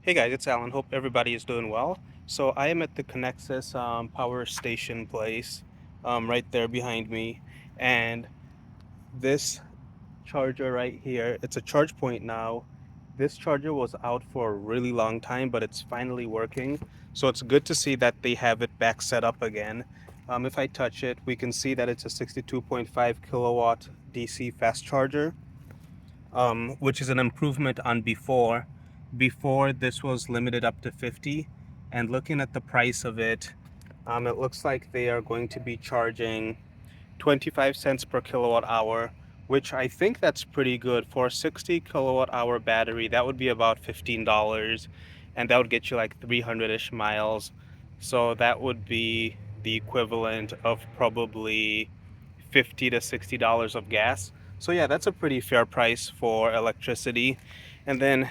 Hey guys, it's Alan. Hope everybody is doing well. So I am at the Connexus power station place, right there behind me, and this charger right here, it's a charge point now. This charger was out for a really long time, but it's finally working. So it's good to see that they have it back set up again. If I touch it, we can see that it's a 62.5 kilowatt DC fast charger, which is an improvement on before. Before this was limited up to 50, and looking at the price of it, it looks like they are going to be charging 25 cents per kilowatt hour, which I think that's pretty good for a 60 kilowatt hour battery. That would be about $15, and that would get you like 300-ish miles. So that would be the equivalent of probably $50 to $60 of gas. So yeah, that's a pretty fair price for electricity. And then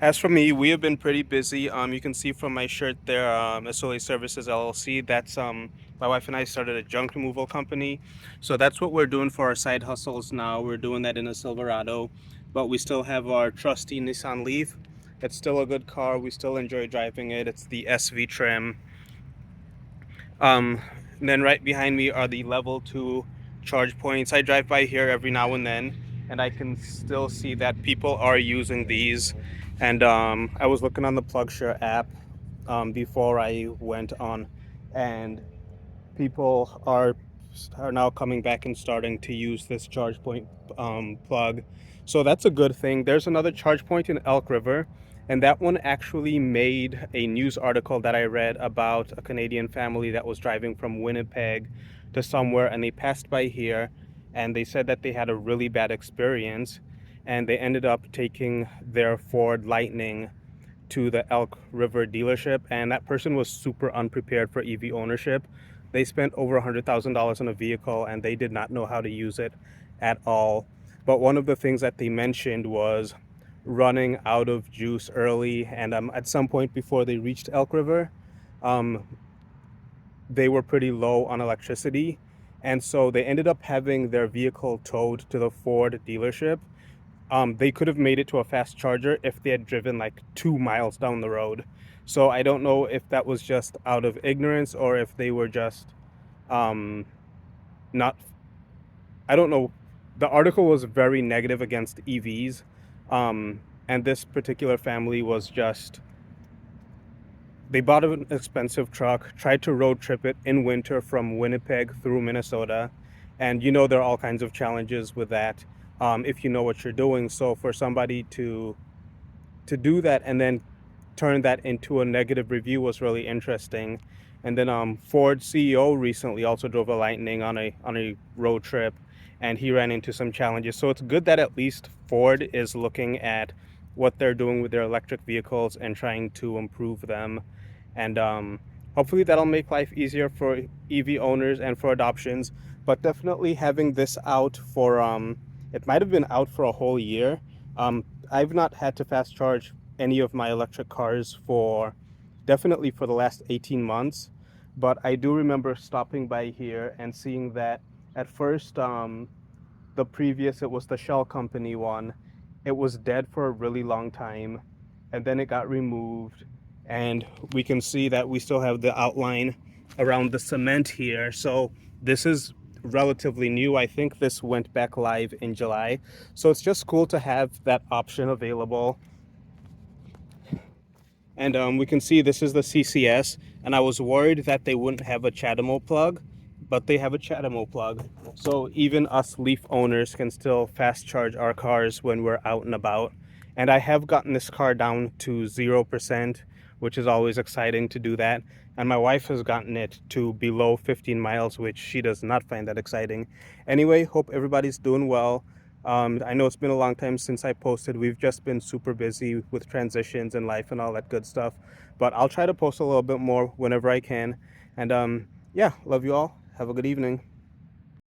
as for me, we have been pretty busy. You can see from my shirt there, Asoli Services LLC. That's my wife and I started a junk removal company. So that's what we're doing for our side hustles now. We're doing that in a Silverado, but we still have our trusty Nissan Leaf. It's still a good car. We still enjoy driving it. It's the SV trim. Um, and then right behind me are the level 2 charge points. I drive by here every now and then, and I can still see that people are using these. And I was looking on the PlugShare app before I went on, and people are now coming back and starting to use this charge point plug. So that's a good thing. There's another charge point in Elk River, and that one actually made a news article that I read about a Canadian family that was driving from Winnipeg to somewhere, and they passed by here, and they said that they had a really bad experience, and they ended up taking their Ford Lightning to the Elk River dealership, and that person was super unprepared for EV ownership. They spent over $100,000 on a vehicle and they did not know how to use it at all. But one of the things that they mentioned was running out of juice early, and at some point before they reached Elk River, um, they were pretty low on electricity, and so they ended up having their vehicle towed to the Ford dealership. They could have made it to a fast charger if they had driven like 2 miles down the road. So I don't know if that was just out of ignorance or if they were just um, not. I don't know. The article was very negative against EVs, and this particular family was just. They bought an expensive truck, tried to road trip it in winter from Winnipeg through Minnesota, and there are all kinds of challenges with that, if you know what you're doing. So for somebody to do that and then turn that into a negative review was really interesting. And then Ford CEO recently also drove a Lightning on a road trip, and he ran into some challenges. So it's good that at least Ford is looking at what they're doing with their electric vehicles and trying to improve them. And hopefully that'll make life easier for EV owners and for adoptions. But definitely having this out for it might have been out for a whole year. I've not had to fast charge any of my electric cars for definitely for the last 18 months. But I do remember stopping by here and seeing that at first, the previous, it was the Shell Company one, it was dead for a really long time, and then it got removed. And we can see that we still have the outline around the cement here. So this is relatively new. I think this went back live in July. So it's just cool to have that option available. And we can see this is the CCS, and I was worried that they wouldn't have a CHAdeMO plug, but they have a CHAdeMO plug. So even us Leaf owners can still fast charge our cars when we're out and about. And I have gotten this car down to 0%, which is always exciting to do that. And my wife has gotten it to below 15 miles, which she does not find that exciting. Anyway, hope everybody's doing well. I know it's been a long time since I posted. We've just been super busy with transitions and life and all that good stuff. But I'll try to post a little bit more whenever I can. And yeah, love you all. Have a good evening.